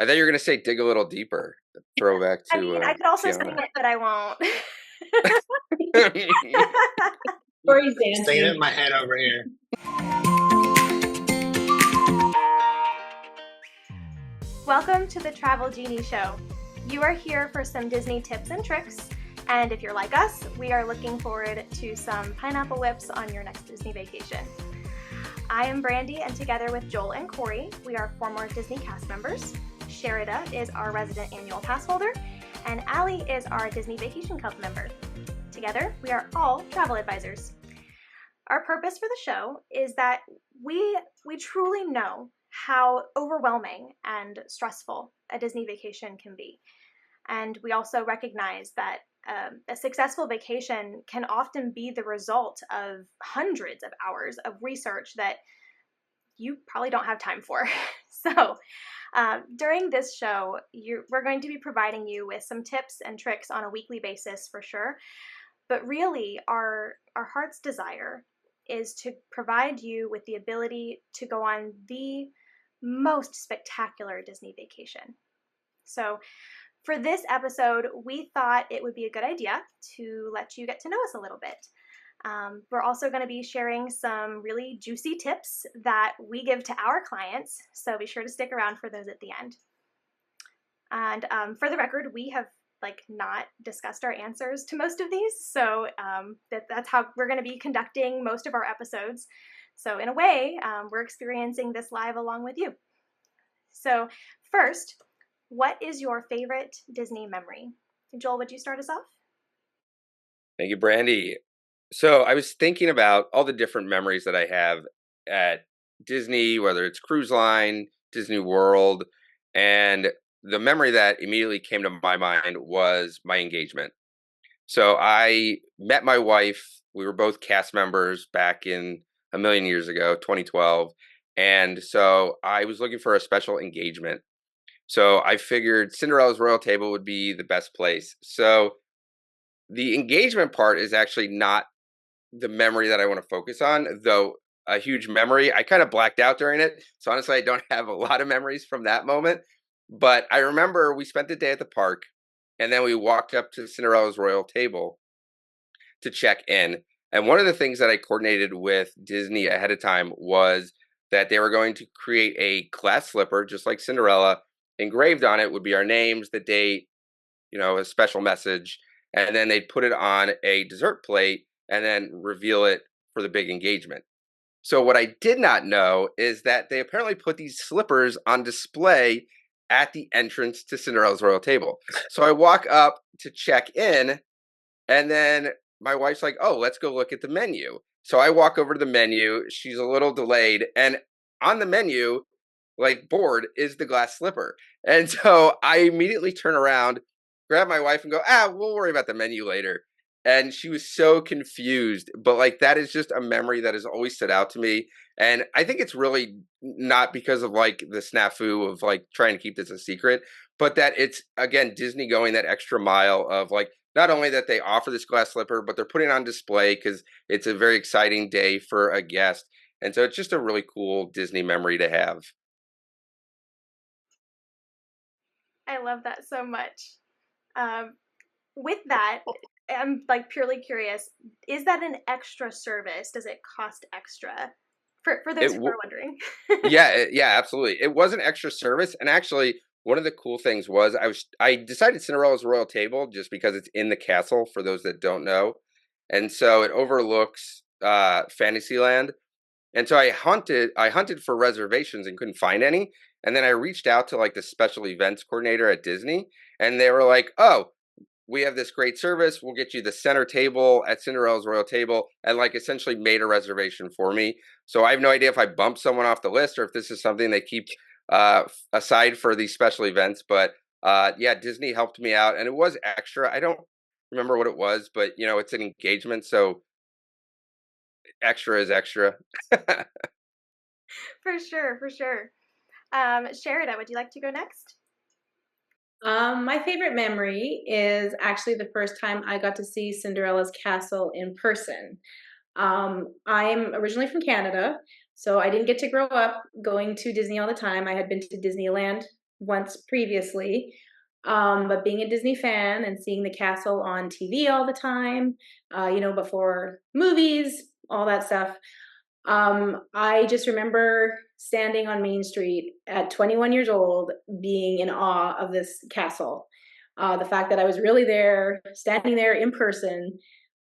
I thought you were going to say dig a little deeper. Throwback I mean, to I could also sing Tiana. it, but I won't. Corey's Singing it in dancing. my head over here. Welcome to the Travel Genie Show. You are here for some Disney tips and tricks, and if you're like us, we are looking forward to some pineapple whips on your next Disney vacation. I am Brandy, and together with Joel and Corey, we are former Disney cast members. Sherida is our resident annual pass holder, and Allie is our Disney Vacation Club member. Together, we are all travel advisors. Our purpose for the show is that we truly know how overwhelming and stressful a Disney vacation can be. And we also recognize that a successful vacation can often be the result of hundreds of hours of research that you probably don't have time for. So during this show, we're going to be providing you with some tips and tricks on a weekly basis for sure. But really, our heart's desire is to provide you with the ability to go on the most spectacular Disney vacation. So for this episode, we thought it would be a good idea to let you get to know us a little bit. We're also going to be sharing some really juicy tips that we give to our clients, so be sure to stick around for those at the end. And for the record, we have not discussed our answers to most of these, so that's how we're going to be conducting most of our episodes. So in a way, we're experiencing this live along with you. So first, what is your favorite Disney memory? Joel, would you start us off? Thank you, Brandy. So I was thinking about all the different memories that I have at Disney, whether it's cruise line, Disney World, and the memory that immediately came to my mind was my engagement. So I met my wife. We were both cast members back in a million years ago, 2012. And so I was looking for a special engagement. So I figured Cinderella's Royal Table would be the best place. So the engagement part is actually not the memory that I want to focus on, though a huge memory. I kind of blacked out during it. So honestly, I don't have a lot of memories from that moment. But I remember we spent the day at the park and then we walked up to Cinderella's Royal Table to check in. And one of the things that I coordinated with Disney ahead of time was that they were going to create a glass slipper, just like Cinderella. Engraved on it would be our names, the date, a special message. And then they'd put it on a dessert plate and then reveal it for the big engagement. So what I did not know is that they apparently put these slippers on display at the entrance to Cinderella's Royal Table. So I walk up to check in, and then my wife's like, "Oh, let's go look at the menu." So I walk over to the menu. She's a little delayed, and on the menu, board, is the glass slipper. And so I immediately turn around, grab my wife, and go, we'll worry about the menu later. And she was so confused. But that is just a memory that has always stood out to me. And I think it's really not because of the snafu of trying to keep this a secret, but that it's, again, Disney going that extra mile of not only that they offer this glass slipper, but they're putting it on display because it's a very exciting day for a guest. And so it's just a really cool Disney memory to have. I love that so much. With that, I'm purely curious, is that an extra service? Does it cost extra? For those who are wondering. Yeah, absolutely. It was an extra service. And actually, one of the cool things was I decided Cinderella's Royal Table just because it's in the castle, for those that don't know. And so it overlooks Fantasyland. And so I hunted for reservations and couldn't find any. And then I reached out to the special events coordinator at Disney, and they were like, "Oh, we have this great service. We'll get you the center table at Cinderella's Royal Table," and essentially made a reservation for me. So I have no idea if I bumped someone off the list or if this is something they keep aside for these special events. But yeah, Disney helped me out, and it was extra. I don't remember what it was, but it's an engagement, so extra is extra. For sure, for sure. Sherida, would you like to go next? My favorite memory is actually the first time I got to see Cinderella's castle in person. I'm originally from Canada, so I didn't get to grow up going to Disney all the time. I had been to Disneyland once previously. But being a Disney fan and seeing the castle on TV all the time, before movies, all that stuff. I just remember standing on Main Street at 21 years old, being in awe of this castle. The fact that I was really there, standing there in person,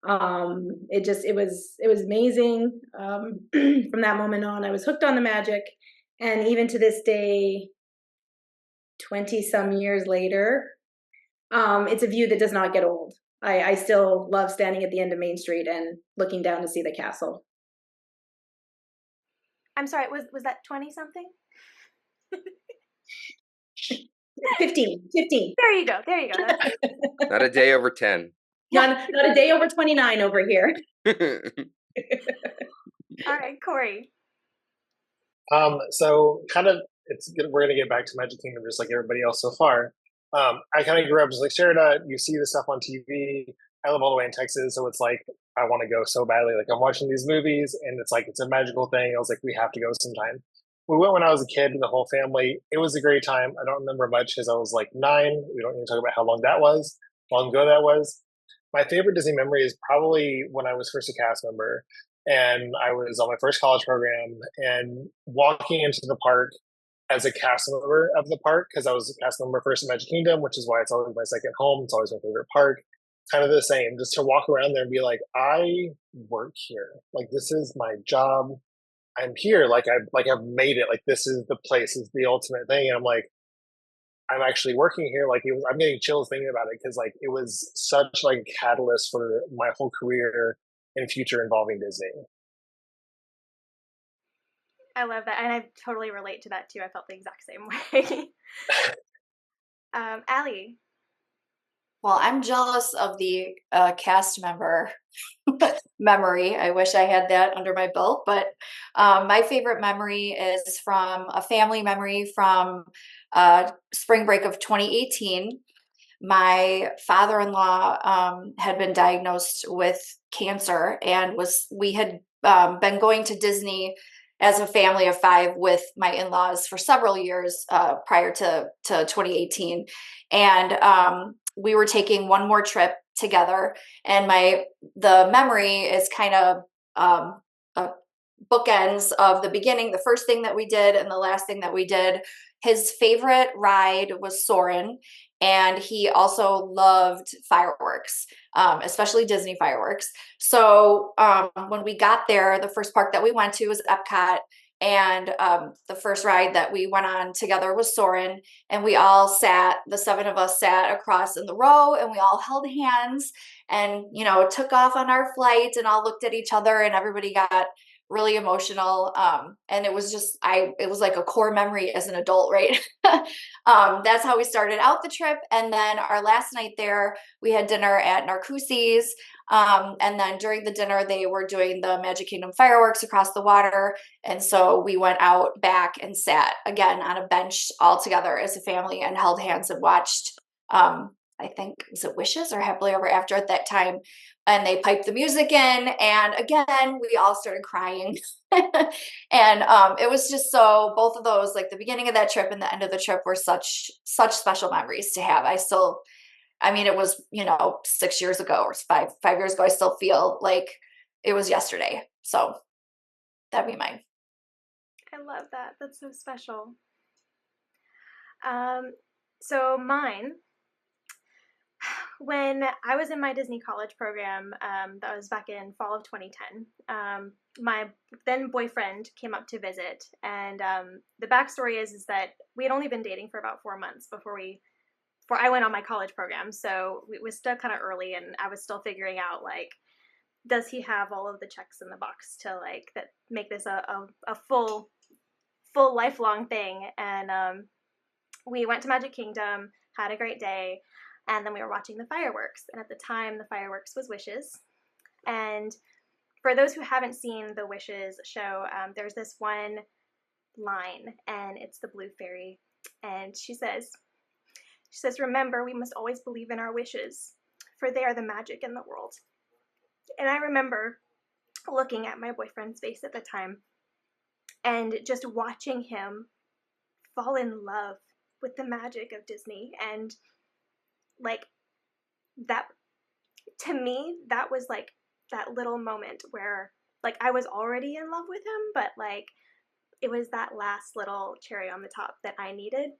it was amazing. From that moment on, I was hooked on the magic, and even to this day, 20 some years later, it's a view that does not get old. I still love standing at the end of Main Street and looking down to see the castle. I'm sorry, was that 20 something? 15. There you go. There you go. Not a day over 10. Not a day over 29 over here. All right, Corey. So kind of, we're gonna get back to Magic Kingdom just like everybody else so far. I kind of grew up just like Sherida. You see this stuff on TV. I live all the way in Texas, so it's like I want to go so badly. Like I'm watching these movies, and it's like it's a magical thing. I was like, we have to go sometime. We went when I was a kid, the whole family. It was a great time. I don't remember much because I was like 9. We don't even talk about how long ago that was. My favorite Disney memory is probably when I was first a cast member and I was on my first college program and walking into the park as a cast member of the park, because I was a cast member first in Magic Kingdom, which is why it's always my second home. It's always my favorite park. Kind of the same, just to walk around there and be like, I work here. Like this is my job. I'm here. I've made it. Like this is the place. Is the ultimate thing. And I'm like, I'm actually working here. I'm getting chills thinking about it because like it was such like a catalyst for my whole career and future involving Disney. I love that, and I totally relate to that too. I felt the exact same way. Allie. Well, I'm jealous of the cast member memory. I wish I had that under my belt, but my favorite memory is from a family memory from spring break of 2018. My father-in-law had been diagnosed with cancer, and we had been going to Disney as a family of 5 with my in-laws for several years prior to 2018. And we were taking one more trip together. And the memory is kind of bookends of the beginning, the first thing that we did and the last thing that we did. His favorite ride was Soarin', and he also loved fireworks, especially Disney fireworks. So when we got there, the first park that we went to was Epcot, and the first ride that we went on together was Soarin', and the 7 of us sat across in the row, and we all held hands and, took off on our flight and all looked at each other, and everybody got really emotional. And it was it was like a core memory as an adult, right? That's how we started out the trip. And then our last night there, we had dinner at Narcoossee's. And then during the dinner, they were doing the Magic Kingdom fireworks across the water. And so we went out back and sat again on a bench all together as a family and held hands and watched, I think, was it Wishes or Happily Ever After at that time? And they piped the music in, and again, we all started crying. And it was just both of those, like the beginning of that trip and the end of the trip, were such special memories to have. It was 6 years ago or 5 years ago. I still feel like it was yesterday. So that'd be mine. I love that. That's so special. So mine. When I was in my Disney college program, that was back in fall of 2010, my then boyfriend came up to visit, and the backstory is that we had only been dating for about 4 months before I went on my college program, so it was still kind of early, and I was still figuring out, like, does he have all of the checks in the box to, like, that make this a full lifelong thing. And we went to Magic Kingdom, had a great day. And then we were watching the fireworks. And at the time, the fireworks was Wishes. And for those who haven't seen the Wishes show, there's this one line, and it's the Blue Fairy. And she says, remember, we must always believe in our wishes, for they are the magic in the world. And I remember looking at my boyfriend's face at the time and just watching him fall in love with the magic of Disney. And like that, to me, that was like that little moment where like I was already in love with him, but like it was that last little cherry on the top that I needed.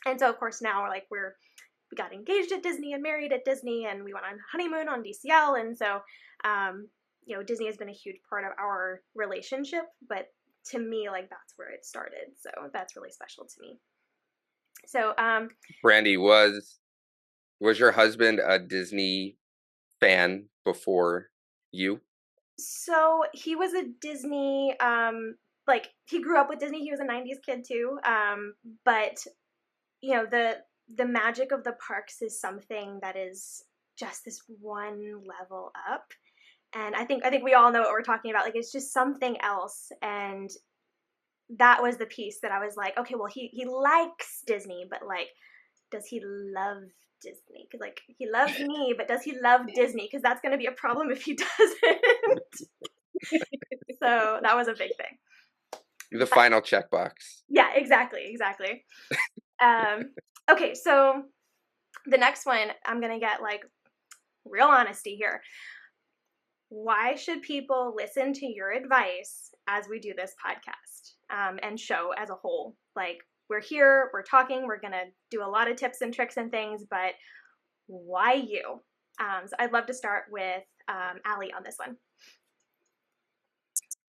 And so of course now we're like we got engaged at Disney and married at Disney, and we went on honeymoon on DCL. And so you know, Disney has been a huge part of our relationship, but to me, like that's where it started. So that's really special to me. So Brandy, was your husband a Disney fan before you? so he was a Disney like he grew up with Disney. He was a 90s kid too. But you know, the magic of the parks is something that is just this one level up. And I think we all know what we're talking about. Like it's just something else. And that was the piece that I was like, okay, well he likes Disney, but like does he love Disney? Because like he loves me, but does he love Disney? Because that's going to be a problem if he doesn't. So that was a big thing. The final checkbox. Yeah, exactly. Okay, so the next one, I'm going to get like real honesty here. Why should people listen to your advice as we do this podcast and show as a whole? Like we're here, we're talking, we're going to do a lot of tips and tricks and things, but why you? So I'd love to start with Allie on this one.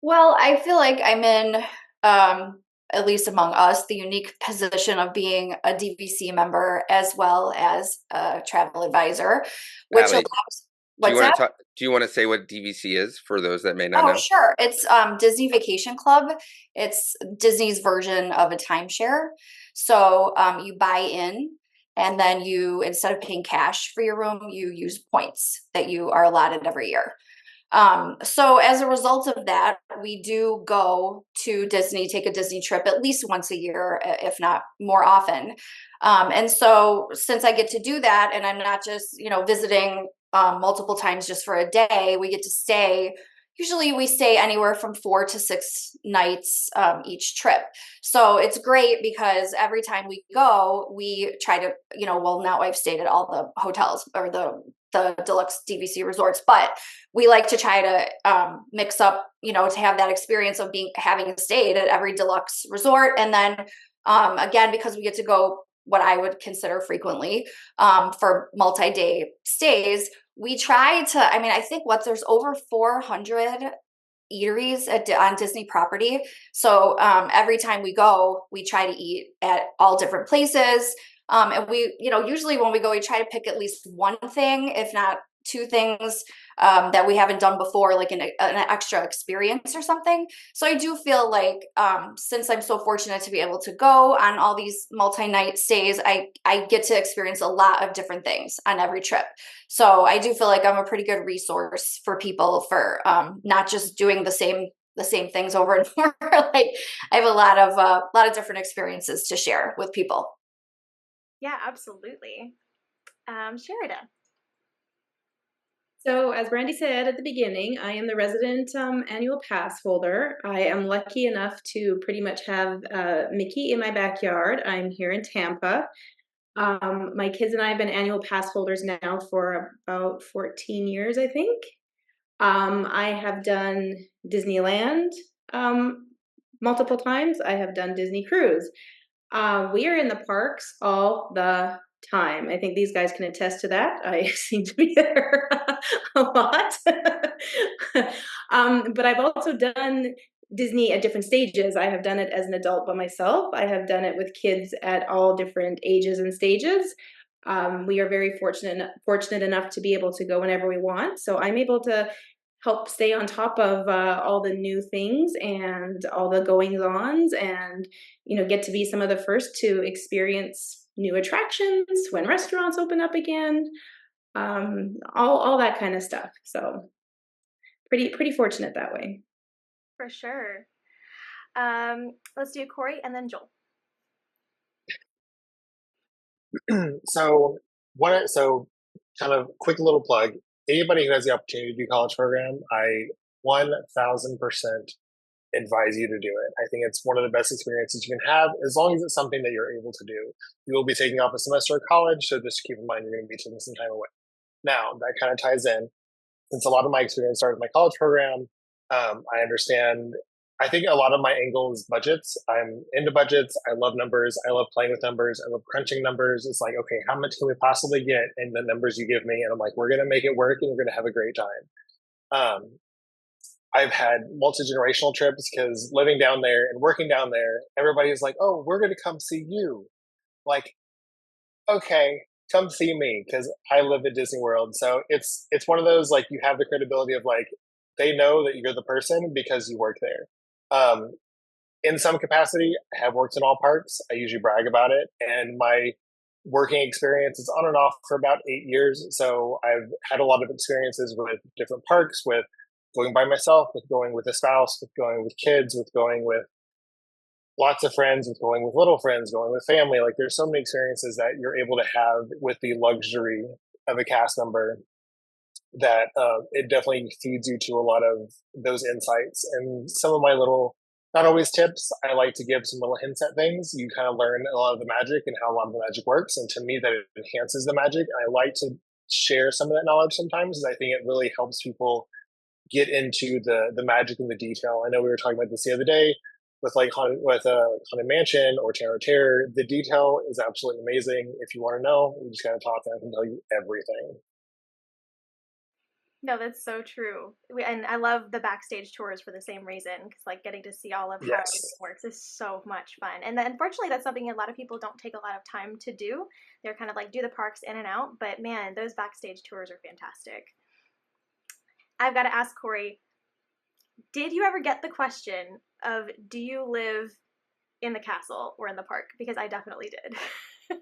Well, I feel like I'm in, at least among us, the unique position of being a DVC member as well as a travel advisor, which Allie, allows. What's that? Do you want to say what DVC is for those that may not Oh, know? sure. It's Disney Vacation Club. It's Disney's version of a timeshare. So you buy in, and then you, instead of paying cash for your room, you use points that you are allotted every year. So as a result of that, we do go to Disney, take a Disney trip at least once a year, if not more often. And so since I get to do that, and I'm not just, you know, visiting multiple times just for a day, we get to stay. Usually we stay anywhere from 4 to 6 nights each trip. So it's great because every time we go, we try to, you know, well, now I've stayed at all the hotels or the deluxe DVC resorts, but we like to try to mix up, you know, to have that experience of having stayed at every deluxe resort. And then again, because we get to go what I would consider frequently for multi-day stays, we try to, I mean, I think there's over 400 eateries on Disney property. So every time we go, we try to eat at all different places. And we, you know, usually when we go, we try to pick at least one thing, if not 2 things that we haven't done before, like an extra experience or something. So I do feel like since I'm so fortunate to be able to go on all these multi-night stays, I get to experience a lot of different things on every trip. So I do feel like I'm a pretty good resource for people for not just doing the same things over and over. Like I have a lot of different experiences to share with people. Yeah, absolutely. Sheridan. So, as Brandy said at the beginning, I am the resident annual pass holder. I am lucky enough to pretty much have Mickey in my backyard. I'm here in Tampa. My kids and I have been annual pass holders now for about 14 years, I think. I have done Disneyland multiple times. I have done Disney Cruise. We are in the parks all the time. I think these guys can attest to that. I seem to be there a lot. But I've also done Disney at different stages. I have done it as an adult by myself. I have done it with kids at all different ages and stages. We are very fortunate enough to be able to go whenever we want. So I'm able to help stay on top of all the new things and all the goings-ons, and get to be some of the first to experience new attractions when restaurants open up again, all that kind of stuff. So pretty fortunate that way. For sure. Let's do Corey and then Joel. So kind of quick little plug. Anybody who has the opportunity to do college program, I 1000% advise you to do it. I think it's one of the best experiences you can have as long as it's something that you're able to do. You will be taking off a semester of college, so just keep in mind you're going to be taking some time away. Now, that kind of ties in, since a lot of my experience started with my college program, I understand. I think a lot of my angle is budgets. I'm into budgets. I love numbers. I love playing with numbers. I love crunching numbers. It's like, okay, how much can we possibly get in the numbers you give me? And I'm like, we're going to make it work and we're going to have a great time. I've had multi-generational trips because living down there and working down there, everybody's like, oh, we're going to come see you. Like, okay, come see me because I live at Disney World. So it's one of those, like, you have the credibility of, like, they know that you're the person because you work there. In some capacity, I have worked in all parks. I usually brag about it. And my working experience is on and off for about 8 years. So I've had a lot of experiences with different parks, with going by myself, with going with a spouse, with going with kids, with going with lots of friends, with going with little friends, going with family. Like, there's so many experiences that you're able to have with the luxury of a cast member that it definitely feeds you to a lot of those insights. And some of my little, not always tips, I like to give some little hints at things. You kind of learn a lot of the magic and how a lot of the magic works. And to me, that it enhances the magic. I like to share some of that knowledge sometimes because I think it really helps people get into the magic and the detail. I know we were talking about this the other day with Haunted Mansion or Terror Terror. The detail is absolutely amazing. If you want to know, we just gotta talk and I can tell you everything. No, that's so true. And I love the backstage tours for the same reason, because like getting to see all of how everything works is so much fun. And then, unfortunately, that's something a lot of people don't take a lot of time to do. They're kind of like do the parks in and out, but man, those backstage tours are fantastic. I've got to ask Corey, did you ever get the question of do you live in the castle or in the park? Because I definitely did.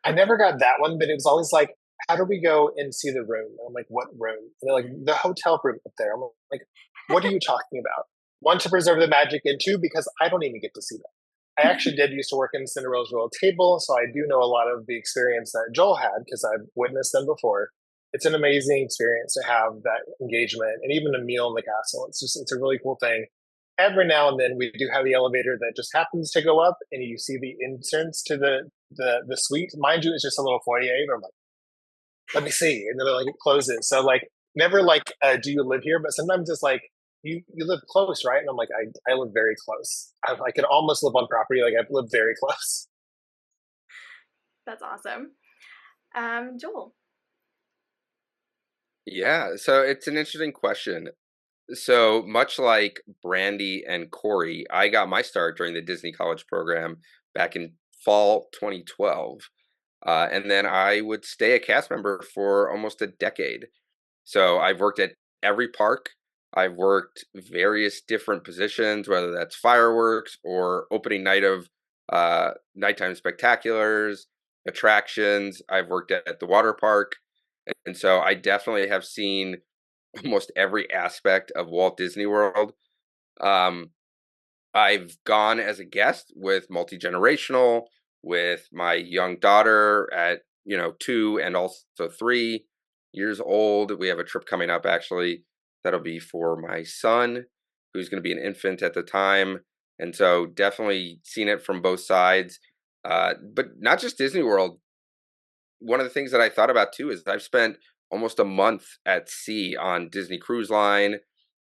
I never got that one, but it was always like, how do we go and see the room? And I'm like, what room? And they're like, the hotel room up there. I'm like, what are you talking about? One, to preserve the magic, and two, because I don't even get to see that. I actually did used to work in Cinderella's Royal Table, so I do know a lot of the experience that Joel had because I've witnessed them before. It's an amazing experience to have that engagement and even a meal in the castle. It's a really cool thing. Every now and then we do have the elevator that just happens to go up and you see the entrance to the suite. Mind you, it's just a little foyer, but I'm like, let me see. And then like it closes. So like never like, do you live here? But sometimes it's like, you live close, right? And I'm like, I live very close. I could almost live on property. Like I live very close. That's awesome. Joel. Yeah, so it's an interesting question. So much like Brandy and Corey, I got my start during the Disney College program back in fall 2012. And then I would stay a cast member for almost a decade. So I've worked at every park. I've worked various different positions, whether that's fireworks or opening night of nighttime spectaculars, attractions. I've worked at the water park. And so I definitely have seen almost every aspect of Walt Disney World. Um, I've gone as a guest with multi-generational, with my young daughter at 2 and also 3 years old. We have a trip coming up actually that'll be for my son, who's going to be an infant at the time, and so definitely seen it from both sides. But not just Disney World. One of the things that I thought about too is I've spent almost a month at sea on Disney Cruise Line.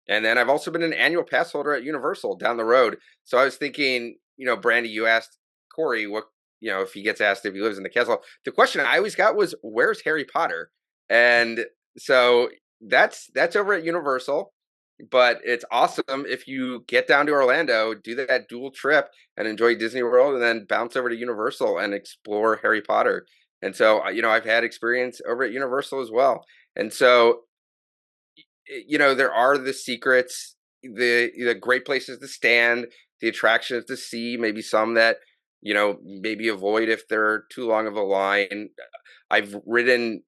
And then I've also been an annual pass holder at Universal down the road. So I was thinking, Brandy, you asked Corey what, if he gets asked if he lives in the castle. The question I always got was, where's Harry Potter? And so that's over at Universal. But it's awesome if you get down to Orlando, do that dual trip and enjoy Disney World and then bounce over to Universal and explore Harry Potter. And so, I've had experience over at Universal as well. And so, there are the secrets, the great places to stand, the attractions to see, maybe some that, maybe avoid if they're too long of a line. I've ridden,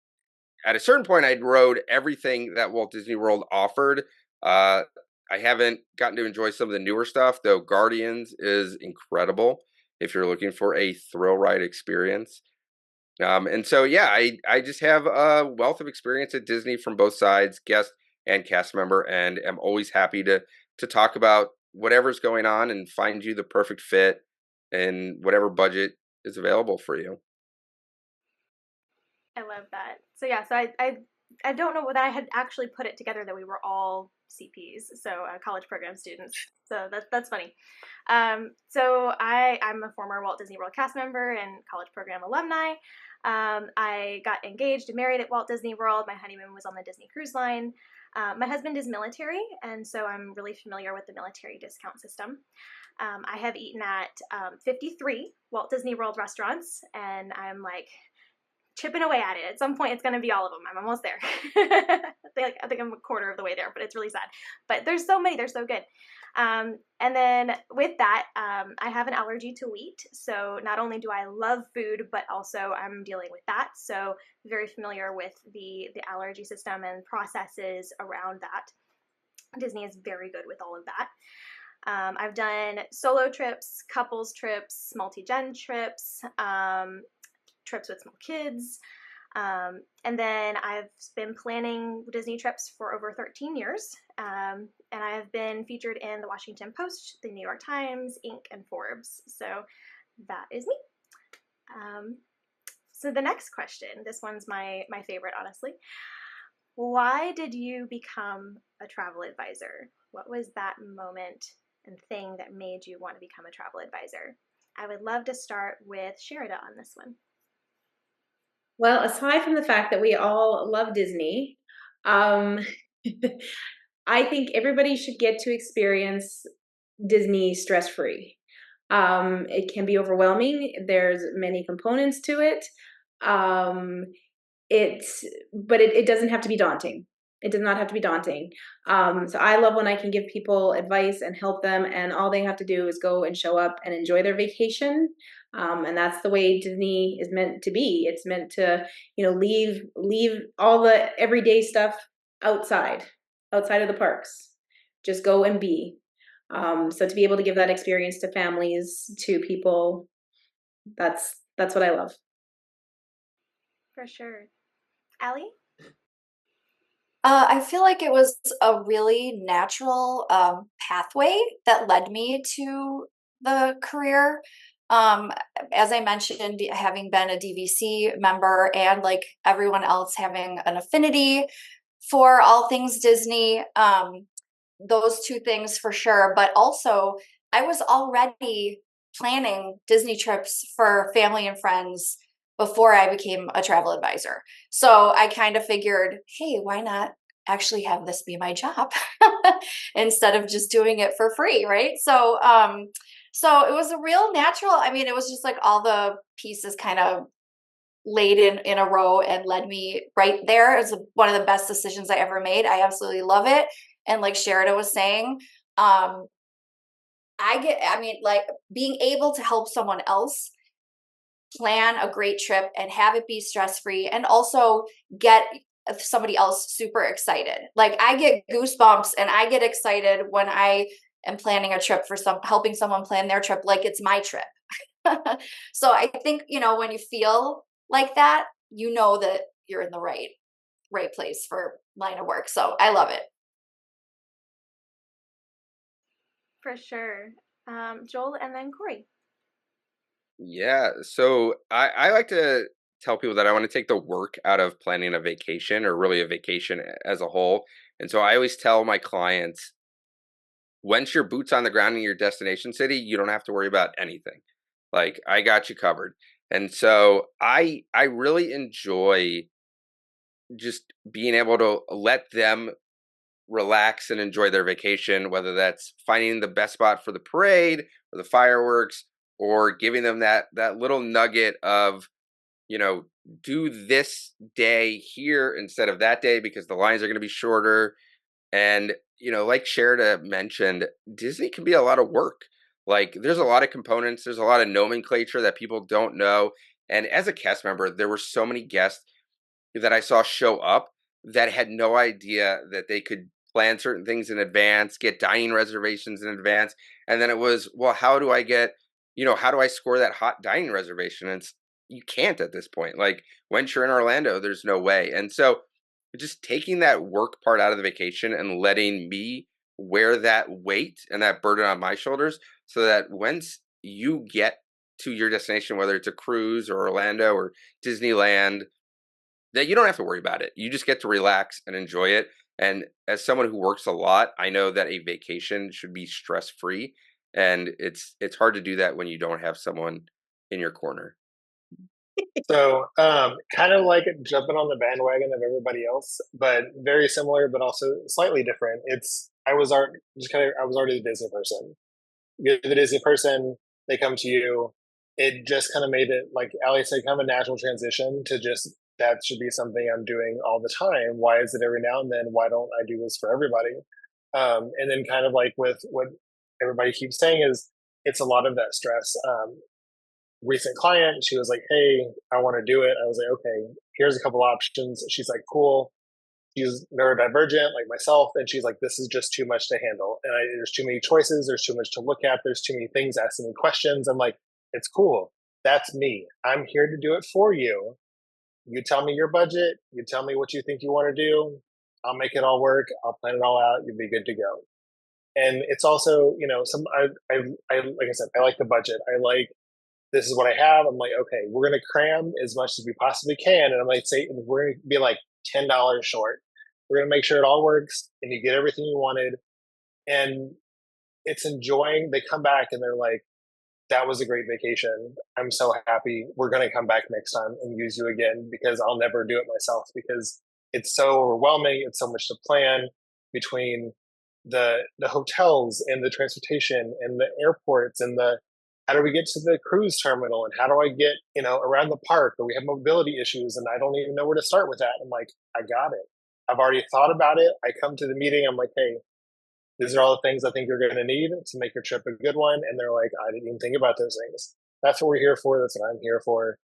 at a certain point, I'd rode everything that Walt Disney World offered. I haven't gotten to enjoy some of the newer stuff, though Guardians is incredible if you're looking for a thrill ride experience. And so, yeah, I just have a wealth of experience at Disney from both sides, guest and cast member, and am always happy to to talk about whatever's going on and find you the perfect fit and whatever budget is available for you. I love that. So yeah, so I don't know that I had actually put it together that we were all CPs, so college program students. So that's funny. So I'm a former Walt Disney World cast member and college program alumni. I got engaged and married at Walt Disney World. My honeymoon was on the Disney Cruise Line. My husband is military, and so I'm really familiar with the military discount system. I have eaten at 53 Walt Disney World restaurants, and I'm like chipping away at it. At some point, it's going to be all of them. I'm almost there. I think I'm a quarter of the way there, but it's really sad. But there's so many. They're so good. And then with that, I have an allergy to wheat. So not only do I love food, but also I'm dealing with that. So very familiar with the allergy system and processes around that. Disney is very good with all of that. I've done solo trips, couples trips, multi-gen trips, trips with small kids. And then I've been planning Disney trips for over 13 years. And I have been featured in the Washington Post, the New York Times, Inc., and Forbes. So that is me. So the next question, this one's my favorite, honestly. Why did you become a travel advisor? What was that moment and thing that made you want to become a travel advisor? I would love to start with Sherida on this one. Well, aside from the fact that we all love Disney, I think everybody should get to experience Disney stress-free. It can be overwhelming. There's many components to it. But it doesn't have to be daunting. It does not have to be daunting. So I love when I can give people advice and help them, and all they have to do is go and show up and enjoy their vacation. And that's the way Disney is meant to be. It's meant to, leave all the everyday stuff outside of the parks. Just go and be. So to be able to give that experience to families, to people, that's what I love. For sure. Allie? I feel like it was a really natural pathway that led me to the career. As I mentioned, having been a DVC member and like everyone else having an affinity for all things Disney, those two things for sure. But also, I was already planning Disney trips for family and friends before I became a travel advisor. So I kind of figured, hey, why not actually have this be my job instead of just doing it for free, right? So it was a real natural. I mean, it was just like all the pieces kind of laid in a row and led me right there. It was one of the best decisions I ever made. I absolutely love it. And like Sherida was saying, like being able to help someone else plan a great trip and have it be stress-free and also get somebody else super excited. Like I get goosebumps and I get excited when I am planning a trip for helping someone plan their trip like it's my trip. So I think, when you feel like that, that you're in the right place for line of work. So I love it. For sure. Joel and then Corey. Yeah, so I like to tell people that I want to take the work out of planning a vacation, or really a vacation as a whole. And so I always tell my clients, once your boots on the ground in your destination city, you don't have to worry about anything. Like, I got you covered. And so I really enjoy just being able to let them relax and enjoy their vacation, whether that's finding the best spot for the parade or the fireworks, or giving them that little nugget of, do this day here instead of that day because the lines are going to be shorter. And, like Sherida mentioned, Disney can be a lot of work. Like, there's a lot of components, there's a lot of nomenclature that people don't know. And as a cast member, there were so many guests that I saw show up that had no idea that they could plan certain things in advance, get dining reservations in advance. And then it was, well, how do I score that hot dining reservation? And you can't at this point. Like, once you're in Orlando, there's no way. And so just taking that work part out of the vacation and letting me wear that weight and that burden on my shoulders so that once you get to your destination, whether it's a cruise or Orlando or Disneyland, that you don't have to worry about it. You just get to relax and enjoy it. And as someone who works a lot, I know that a vacation should be stress free, and it's hard to do that when you don't have someone in your corner. So, kind of like jumping on the bandwagon of everybody else, but very similar, but also slightly different. I was I was already the Disney person. You're the Disney person, they come to you. It just kind of made it, like Allie said, kind of a natural transition to just that should be something I'm doing all the time. Why is it every now and then? Why don't I do this for everybody? And then kind of like with what everybody keeps saying is it's a lot of that stress. Recent client, she was like, "Hey, I want to do it." I was like, "Okay, here's a couple options." She's like, "Cool." She's neurodivergent like myself, and she's like, "This is just too much to handle, and there's too many choices, there's too much to look at, there's too many things asking me questions." I'm like, "It's cool, that's me. I'm here to do it for you. You tell me your budget, you tell me what you think you want to do, I'll make it all work, I'll plan it all out, you'll be good to go." And it's also, I like I said, I like the budget. I like, this is what I have. I'm like, okay, we're going to cram as much as we possibly can. And I'm like, say, we're going to be like $10 short. We're going to make sure it all works and you get everything you wanted. And it's enjoying. They come back and they're like, that was a great vacation. I'm so happy. We're going to come back next time and use you again because I'll never do it myself because it's so overwhelming. It's so much to plan between the hotels and the transportation and the airports and the how do we get to the cruise terminal and how do I get, around the park, or we have mobility issues and I don't even know where to start with that. I'm like, I got it. I've already thought about it. I come to the meeting. I'm like, hey, these are all the things I think you're going to need to make your trip a good one. And they're like, I didn't even think about those things. That's what we're here for. That's what I'm here for.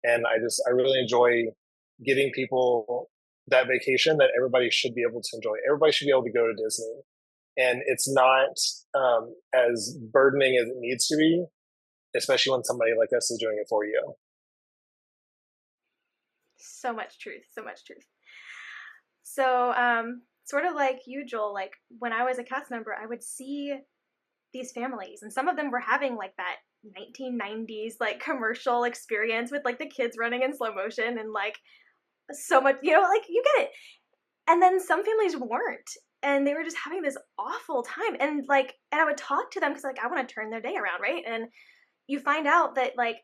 And I really enjoy getting people that vacation that everybody should be able to enjoy. Everybody should be able to go to Disney. And it's not as burdening as it needs to be, especially when somebody like us is doing it for you. So much truth, so much truth. So, sort of like you, Joel, like when I was a cast member, I would see these families, and some of them were having like that 1990s like commercial experience with like the kids running in slow motion and like so much, like you get it. And then some families weren't, and they were just having this awful time. And I would talk to them because like I want to turn their day around, right? And you find out that like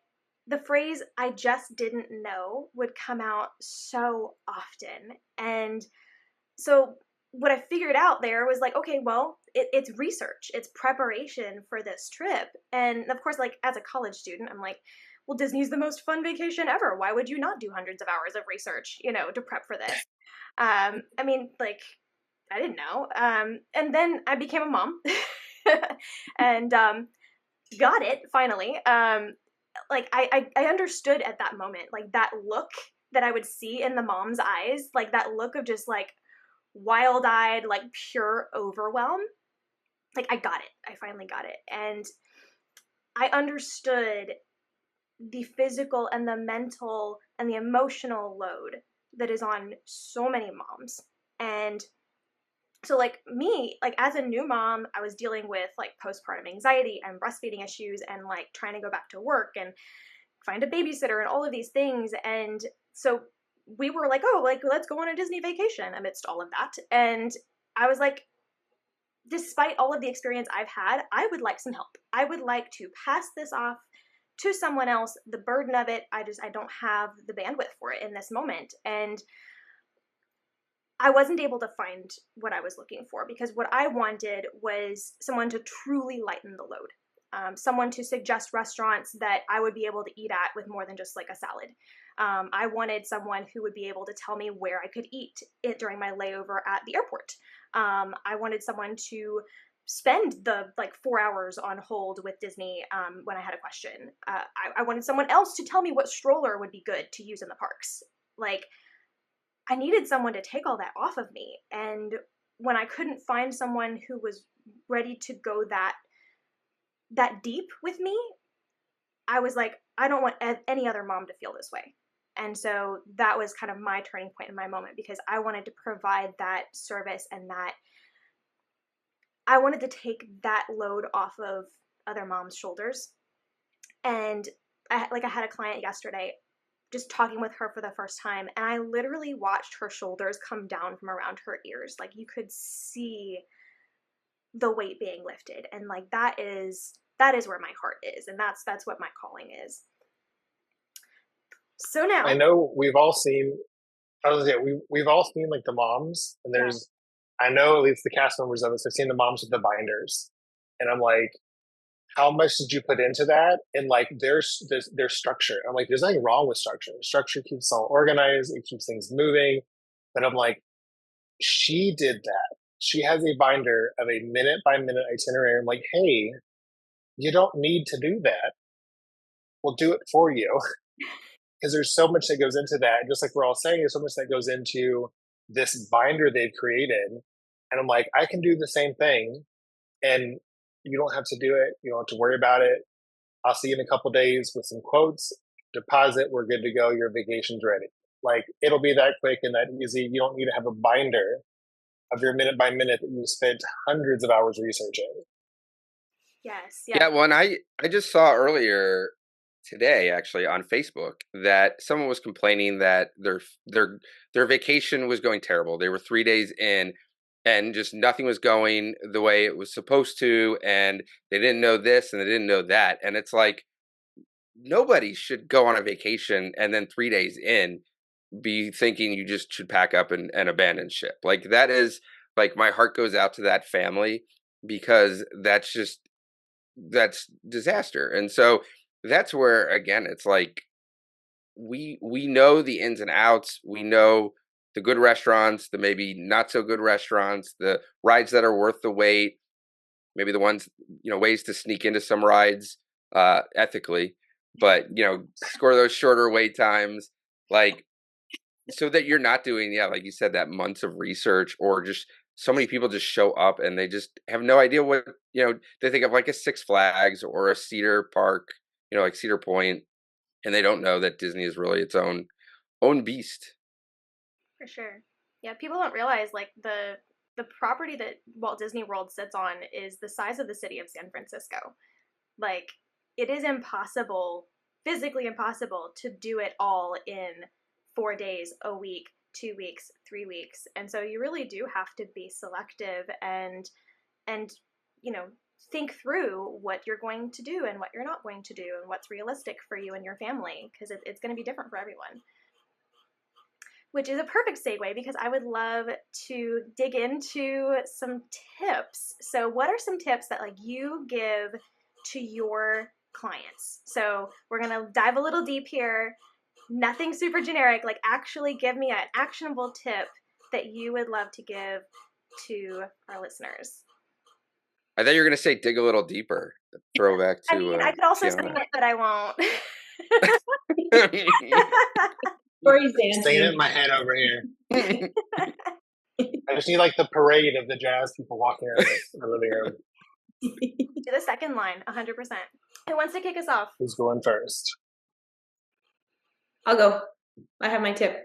the phrase "I just didn't know" would come out so often. And so what I figured out there was like, okay, well, it's research, it's preparation for this trip. And of course, like as a college student, I'm like, well, Disney's the most fun vacation ever. Why would you not do hundreds of hours of research, to prep for this? I mean, like, I didn't know. And then I became a mom and got it finally. Like I understood at that moment, like that look that I would see in the mom's eyes, like that look of just like wild-eyed, like pure overwhelm. Like I got it. I finally got it. And I understood the physical and the mental and the emotional load that is on so many moms. And so like me, like as a new mom, I was dealing with like postpartum anxiety and breastfeeding issues and like trying to go back to work and find a babysitter and all of these things. And so we were like, oh, like let's go on a Disney vacation amidst all of that. And I was like, despite all of the experience I've had, I would like some help. I would like to pass this off to someone else. The burden of it, I don't have the bandwidth for it in this moment. And I wasn't able to find what I was looking for because what I wanted was someone to truly lighten the load. Someone to suggest restaurants that I would be able to eat at with more than just like a salad. I wanted someone who would be able to tell me where I could eat it during my layover at the airport. I wanted someone to spend the like 4 hours on hold with Disney when I had a question. I wanted someone else to tell me what stroller would be good to use in the parks. Like, I needed someone to take all that off of me. And when I couldn't find someone who was ready to go that deep with me, I was like, I don't want any other mom to feel this way. And so that was kind of my turning point in my moment because I wanted to provide that service and that I wanted to take that load off of other moms' shoulders. And I had a client yesterday, just talking with her for the first time, and I literally watched her shoulders come down from around her ears. Like, you could see the weight being lifted, and like that is where my heart is, and that's what my calling is. So now I know we've all seen. I was gonna say we've all seen like the moms, and there's. I know at least the cast members of us have seen the moms with the binders, and I'm like, how much did you put into that? And like their structure. I'm like, there's nothing wrong with structure. Structure keeps all organized. It keeps things moving. But I'm like, she did that. She has a binder of a minute by minute itinerary. I'm like, hey, you don't need to do that. We'll do it for you. Because there's so much that goes into that. Just like we're all saying, there's so much that goes into this binder they've created. And I'm like, I can do the same thing. And you don't have to do it. You don't have to worry about it. I'll see you in a couple days with some quotes. Deposit. We're good to go. Your vacation's ready. Like, it'll be that quick and that easy. You don't need to have a binder of your minute by minute that you spent hundreds of hours researching. Yes. Yeah, well, and I just saw earlier today actually on Facebook that someone was complaining that their vacation was going terrible. They were 3 days in and just nothing was going the way it was supposed to, and they didn't know this and they didn't know that. And it's like, nobody should go on a vacation and then 3 days in be thinking you just should pack up and abandon ship. Like, that is, like, my heart goes out to that family, because that's disaster. And so that's where, again, it's like, we know the ins and outs. We know the good restaurants, the maybe not so good restaurants, the rides that are worth the wait, maybe the ones, ways to sneak into some rides ethically, but score those shorter wait times, like, so that you're not doing, like you said, that months of research, or just so many people just show up and they just have no idea what, they think of like a Six Flags or a Cedar Park, like Cedar Point, and they don't know that Disney is really its own beast. For sure. Yeah, people don't realize, like, the property that Walt Disney World sits on is the size of the city of San Francisco. Like, it is impossible, physically impossible, to do it all in 4 days, a week, 2 weeks, 3 weeks. And so you really do have to be selective and think through what you're going to do and what you're not going to do and what's realistic for you and your family, because it's going to be different for everyone. Which is a perfect segue, because I would love to dig into some tips. So what are some tips that, like, you give to your clients? So we're going to dive a little deep here. Nothing super generic. Like, actually give me an actionable tip that you would love to give to our listeners. I thought you were going to say dig a little deeper. Throwback to. I could also say it, but I won't. Staying in my head over here. I just need like the parade of the jazz people walking around the living room. Do the second line, 100%. Who wants to kick us off? Who's going first? I'll go. I have my tip.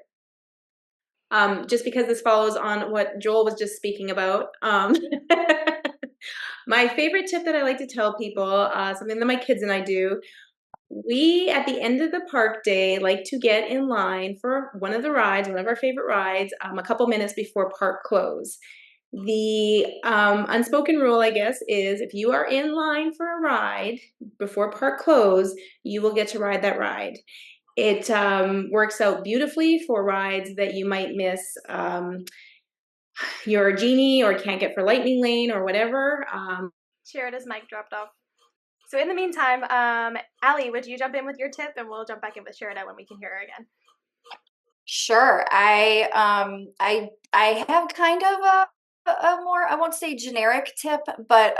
Just because this follows on what Joel was just speaking about. My favorite tip that I like to tell people, something that my kids and I do, we, at the end of the park day, like to get in line for one of our favorite rides, a couple minutes before park close. The unspoken rule, I guess, is if you are in line for a ride before park close, you will get to ride that ride. It works out beautifully for rides that you might miss your Genie or can't get for Lightning Lane or whatever. Sherida's mic dropped off. So in the meantime, Allie, would you jump in with your tip, and we'll jump back in with Sherida when we can hear her again? Sure. I have kind of a more, I won't say generic tip, but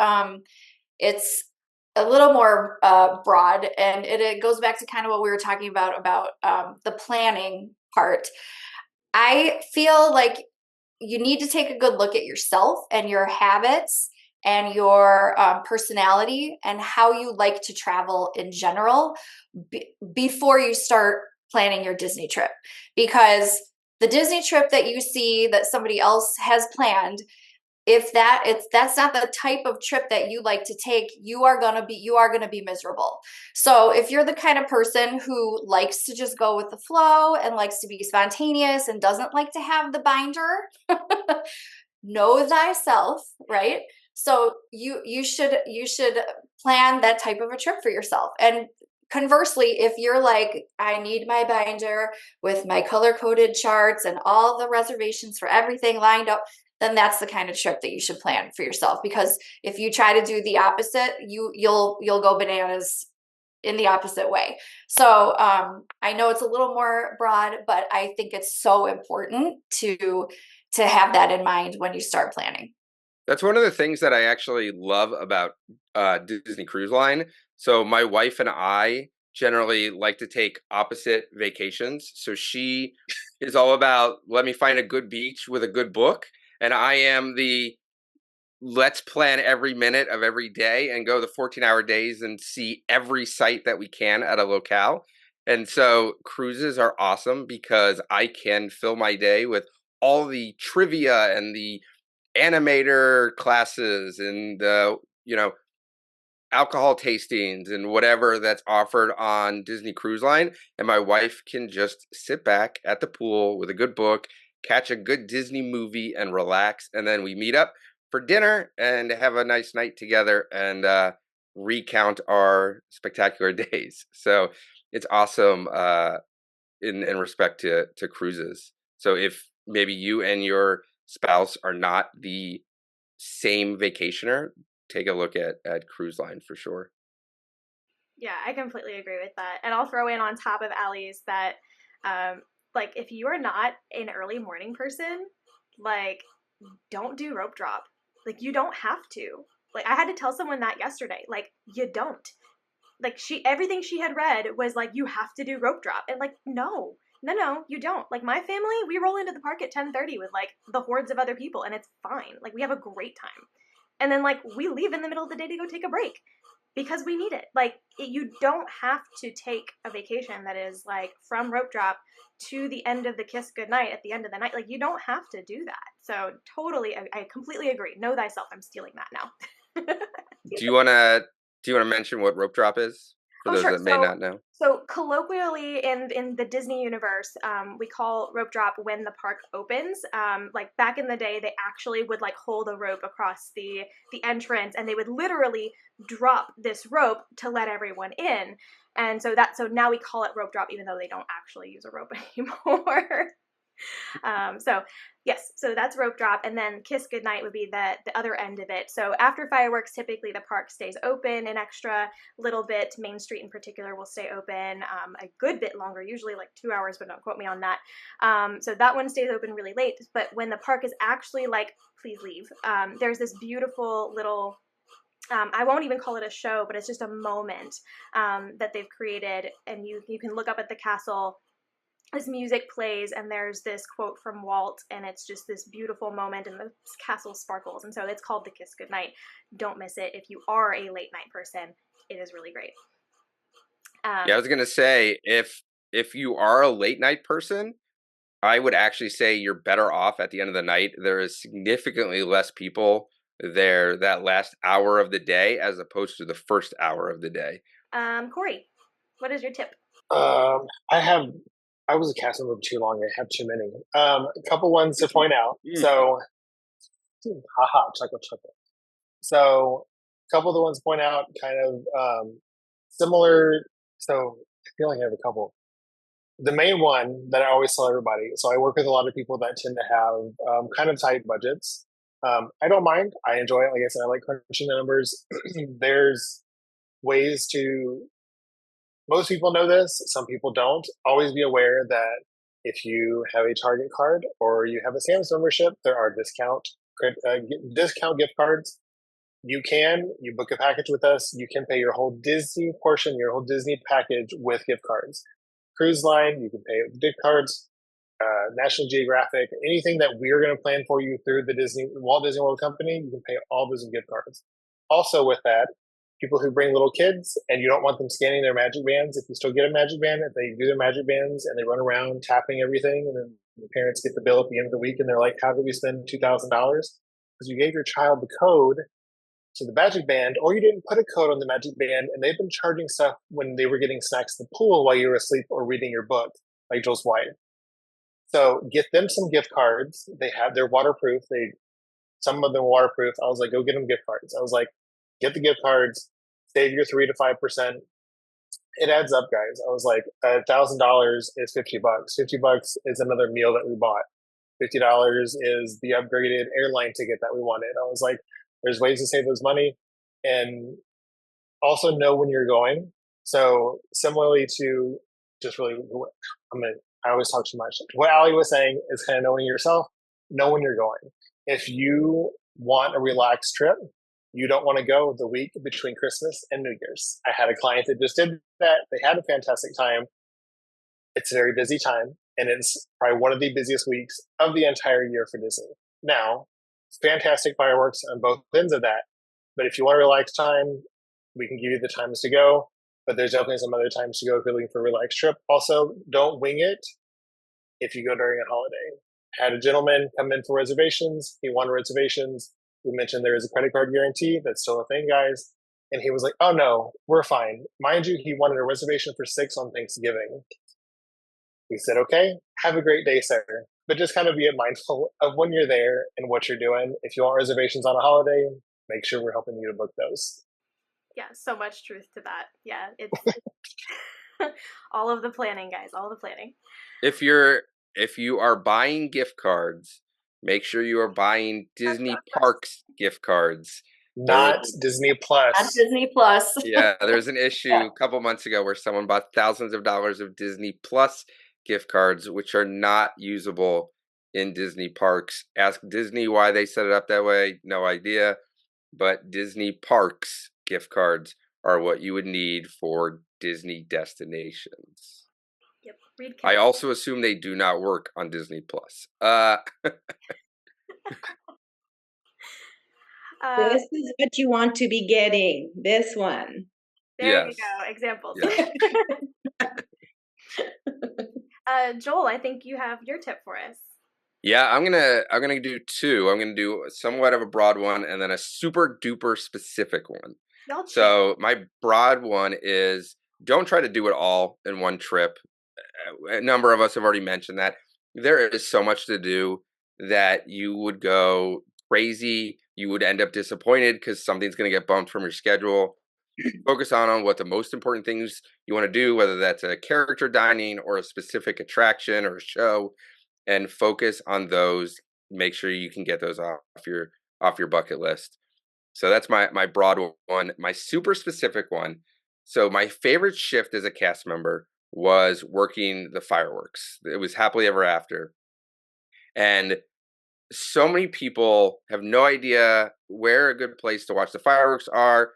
it's a little more broad, and it goes back to kind of what we were talking about the planning part. I feel like you need to take a good look at yourself and your habits and your personality and how you like to travel in general before you start planning your Disney trip. Because the Disney trip that you see that somebody else has planned if that's not the type of trip that you like to take, you are going to be miserable. So if you're the kind of person who likes to just go with the flow and likes to be spontaneous and doesn't like to have the binder, know thyself, right? So you should plan that type of a trip for yourself. And conversely, if you're like, I need my binder with my color-coded charts and all the reservations for everything lined up, then that's the kind of trip that you should plan for yourself. Because if you try to do the opposite, you'll go bananas in the opposite way. So I know it's a little more broad, but I think it's so important to have that in mind when you start planning. That's one of the things that I actually love about Disney Cruise Line. So my wife and I generally like to take opposite vacations. So she is all about, let me find a good beach with a good book. And I am the, let's plan every minute of every day and go the 14-hour days and see every site that we can at a locale. And so cruises are awesome because I can fill my day with all the trivia and the animator classes and alcohol tastings and whatever that's offered on Disney Cruise Line, and my wife can just sit back at the pool with a good book, catch a good Disney movie and relax, and then we meet up for dinner and have a nice night together and recount our spectacular days. So it's awesome in respect to cruises. So if maybe you and your spouse are not the same vacationer, take a look at cruise line for sure. Yeah, I completely agree with that. And I'll throw in on top of Allie's that, like, if you are not an early morning person, like, don't do rope drop. Like, you don't have to. Like, I had to tell someone that yesterday. Like, you don't. Like, everything she had read was like, you have to do rope drop. And like, no, you don't. Like, my family, we roll into the park at 10:30 with like the hordes of other people, and it's fine. Like, we have a great time. And then like we leave in the middle of the day to go take a break because we need it. Like, you don't have to take a vacation that is like from rope drop to the end of the kiss goodnight at the end of the night. Like, you don't have to do that. So totally, I completely agree. Know thyself. I'm stealing that now. Do you wanna mention what rope drop is for Oh, those sure. that may not know? So colloquially in the Disney universe, we call rope drop when the park opens. Like back in the day, they actually would like hold a rope across the entrance, and they would literally drop this rope to let everyone in. And so now we call it rope drop, even though they don't actually use a rope anymore. So yes, so that's rope drop, and then kiss goodnight would be the other end of it. So after fireworks, typically the park stays open an extra little bit. Main Street in particular will stay open a good bit longer, usually like 2 hours, but don't quote me on that. So that one stays open really late. But when the park is actually like, please leave, there's this beautiful little I won't even call it a show, but it's just a moment that they've created, and you can look up at the castle. This music plays, and there's this quote from Walt, and it's just this beautiful moment, and the castle sparkles, and so it's called the Kiss Goodnight. Don't miss it. If you are a late night person, it is really great. Yeah, I was gonna say if you are a late night person, I would actually say you're better off at the end of the night. There is significantly less people there that last hour of the day as opposed to the first hour of the day. Corey, what is your tip? I was a cast member too long. I have too many. A couple ones to point out. So, haha, chuckle, chuckle. So, a couple of the ones to point out, kind of similar. So, I feel like I have a couple. The main one that I always tell everybody. So, I work with a lot of people that tend to have kind of tight budgets. I don't mind. I enjoy it. Like I said, I like crunching the numbers. There's ways to, most people know this, some people don't. Always be aware that if you have a Target card or you have a Sam's membership, there are discount gift cards. You book a package with us, you can pay your whole Disney portion, your whole Disney package with gift cards. Cruise line, you can pay with gift cards. National Geographic, anything that we're going to plan for you through the Walt Disney World Company, you can pay all those in gift cards. Also with that, people who bring little kids and you don't want them scanning their magic bands, if you still get a magic band, if they do their magic bands and they run around tapping everything, and then the parents get the bill at the end of the week and they're like, how did we spend $2,000? because you gave your child the code to the Magic Band, or you didn't put a code on the Magic Band, and they've been charging stuff when they were getting snacks at the pool while you were asleep or reading your book, like Joel's wife. So get them some gift cards. They're waterproof. Some of them are waterproof. I was like, go get them gift cards. I was like, get the gift cards, save your 3 to 5%. It adds up, guys. I was like, $1,000 is $50. $50 is another meal that we bought. $50 is the upgraded airline ticket that we wanted. I was like, there's ways to save those money, and also know when you're going. So similarly to just really, I always talk too much. What Allie was saying is kind of knowing yourself, know when you're going. If you want a relaxed trip, you don't want to go the week between Christmas and New Year's. I had a client that just did that. They had a fantastic time. It's a very busy time, and it's probably one of the busiest weeks of the entire year for Disney. Now, fantastic fireworks on both ends of that. But if you want a relaxed time, we can give you the times to go. But there's definitely some other times to go if you're looking for a relaxed trip. Also, don't wing it if you go during a holiday. I had a gentleman come in for reservations. He wanted reservations. We mentioned there is a credit card guarantee. That's still a thing, guys. And he was like, oh no, we're fine. Mind you, he wanted a reservation for 6 on Thanksgiving. We said, okay, have a great day, sir. But just kind of be mindful of when you're there and what you're doing. If you want reservations on a holiday, make sure we're helping you to book those. Yeah, so much truth to that. Yeah, it's all of the planning, guys, all the planning. If you are buying gift cards, make sure you are buying Disney Parks gift cards. Not Disney Plus. Not Disney Plus. Yeah, there's an issue a couple months ago where someone bought thousands of dollars of Disney Plus gift cards, which are not usable in Disney Parks. Ask Disney why they set it up that way. No idea. But Disney Parks gift cards are what you would need for Disney destinations. Yep. Read I also assume they do not work on Disney Plus. This is what you want to be getting. This one. There you go. Examples. Yes. Joel, I think you have your tip for us. Yeah, I'm gonna do 2. I'm gonna do somewhat of a broad one and then a super duper specific one. So my broad one is don't try to do it all in one trip. A number of us have already mentioned that. There is so much to do that you would go crazy. You would end up disappointed because something's going to get bumped from your schedule. Focus on what the most important things you want to do, whether that's a character dining or a specific attraction or a show, and focus on those. Make sure you can get those off your bucket list. So that's my broad one. My super specific one. So my favorite shift as a cast member was working the fireworks. It was happily ever after. And so many people have no idea where a good place to watch the fireworks are.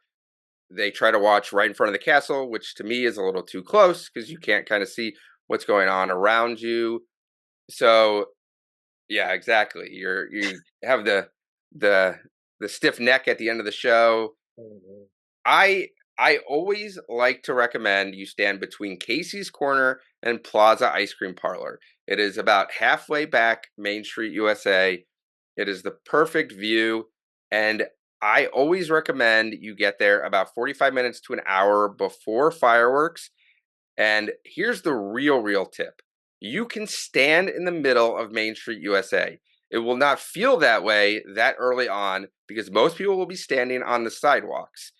They try to watch right in front of the castle, which to me is a little too close because you can't kind of see what's going on around you. So yeah, exactly. You have the stiff neck at the end of the show. Mm-hmm. I always like to recommend you stand between Casey's Corner and Plaza Ice Cream Parlor. It is about halfway back Main Street, USA. It is the perfect view, and I always recommend you get there about 45 minutes to an hour before fireworks. And here's the real tip. You can stand in the middle of Main Street, USA. It will not feel that way that early on because most people will be standing on the sidewalks.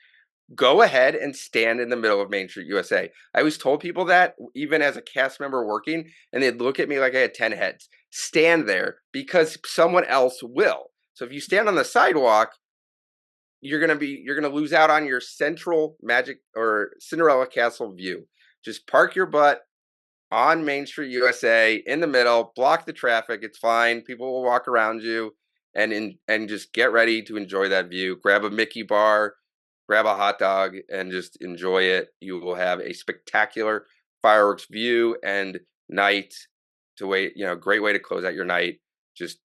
Go ahead and stand in the middle of Main Street, USA. I always told people that, even as a cast member working, and they'd look at me like I had 10 heads. Stand there because someone else will. So if you stand on the sidewalk, you're gonna lose out on your central Magic or Cinderella Castle view. Just park your butt on Main Street, USA, in the middle, block the traffic. It's fine. People will walk around you, and just get ready to enjoy that view. Grab a Mickey bar. Grab a hot dog and just enjoy it. You will have a spectacular fireworks view and night great way to close out your night. Just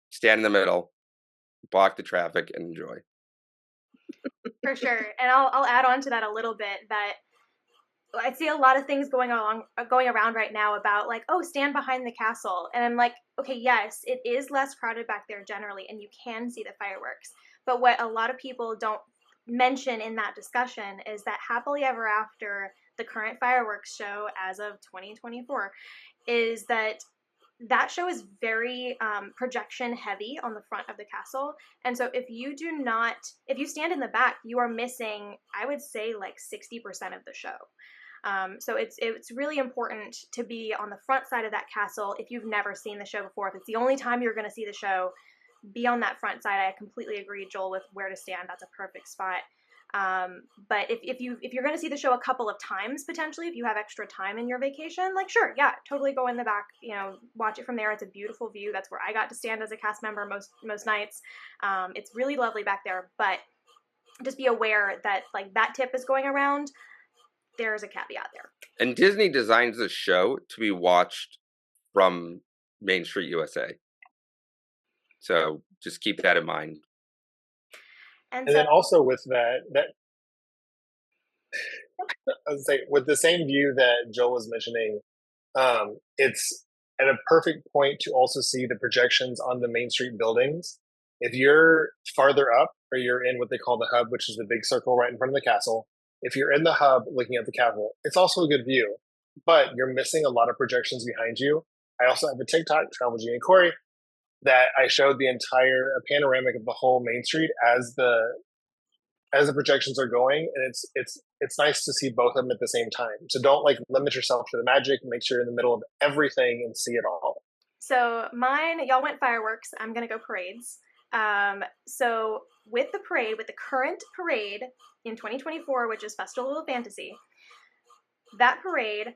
stand in the middle, block the traffic, and enjoy. For sure. And I'll add on to that a little bit that I see a lot of things going around right now about like, oh, stand behind the castle. And I'm like, okay, yes, it is less crowded back there generally, and you can see the fireworks. But what a lot of people don't mention in that discussion is that Happily Ever After, the current fireworks show as of 2024, is that show is very projection heavy on the front of the castle. And so if you stand in the back, you are missing, I would say, like 60% of the show. So it's really important to be on the front side of that castle if you've never seen the show before. If it's the only time you're going to see the show, be on that front side. I completely agree, Joel, with where to stand. That's a perfect spot. But if you're going to see the show a couple of times, potentially, if you have extra time in your vacation, like, sure, yeah, totally go in the back, watch it from there. It's a beautiful view. That's where I got to stand as a cast member most nights. It's really lovely back there, but just be aware that like that tip is going around. There's a caveat there. And Disney designs the show to be watched from Main Street USA. So just keep that in mind. And then also with that I would say with the same view that Joe was mentioning, it's at a perfect point to also see the projections on the Main Street buildings. If you're farther up, or you're in what they call the hub, which is the big circle right in front of the castle, if you're in the hub looking at the castle, it's also a good view, but you're missing a lot of projections behind you. I also have a TikTok, Travel Genie Corey, that I showed the entire panoramic of the whole Main Street as the projections are going, and it's nice to see both of them at the same time. So don't like limit yourself to the magic. Make sure you're in the middle of everything and see it all. So mine, y'all went fireworks. I'm gonna go parades. So with the current parade in 2024, which is Festival of Fantasy, that parade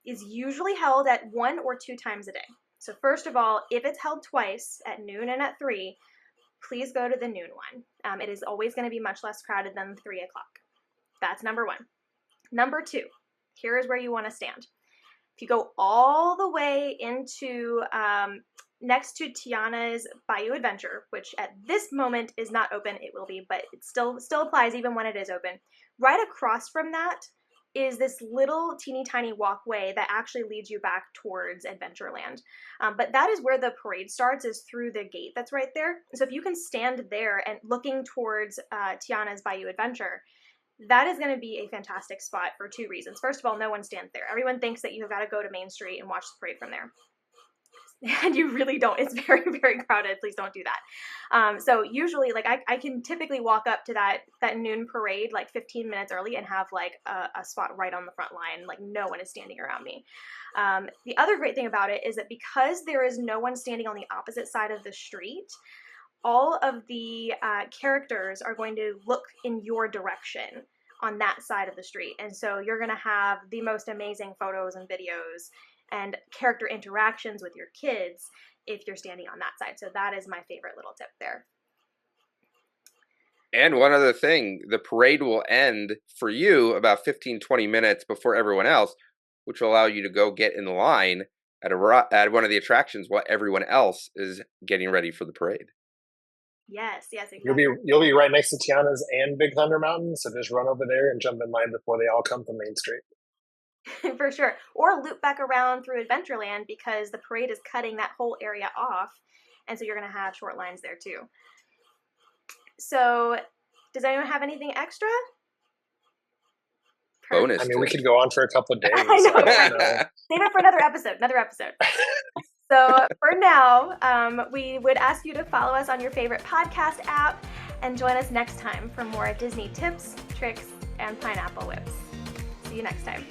is usually held at 1 or 2 times a day. So first of all, if it's held twice at noon and at 3, please go to the noon one. It is always going to be much less crowded than 3 o'clock. That's number 1. Number 2, here is where you want to stand. If you go all the way into next to Tiana's Bayou Adventure, which at this moment is not open, it will be, but it still applies even when it is open. Right across from that is this little teeny tiny walkway that actually leads you back towards Adventureland. But that is where the parade starts, is through the gate that's right there. So if you can stand there and looking towards Tiana's Bayou Adventure, that is going to be a fantastic spot for 2 reasons. First of all, no one stands there. Everyone thinks that you've got to go to Main Street and watch the parade from there. And you really don't. It's very, very crowded. Please don't do that. So usually, like, I can typically walk up to that noon parade like 15 minutes early and have like a spot right on the front line. Like, no one is standing around me. The other great thing about it is that because there is no one standing on the opposite side of the street, all of the characters are going to look in your direction on that side of the street. And so you're going to have the most amazing photos and videos and character interactions with your kids if you're standing on that side. So that is my favorite little tip there. And one other thing, the parade will end for you about 15-20 minutes before everyone else, which will allow you to go get in line at one of the attractions while everyone else is getting ready for the parade. Yes, exactly. You'll be right next to Tiana's and Big Thunder Mountain, so just run over there and jump in line before they all come from Main Street. For sure. Or loop back around through Adventureland, because the parade is cutting that whole area off, and so you're going to have short lines there too. So, does anyone have anything extra? Bonus. I mean, we could go on for a couple of days. I know. Save it for another episode. So for now, we would ask you to follow us on your favorite podcast app and join us next time for more Disney tips, tricks, and pineapple whips. See you next time.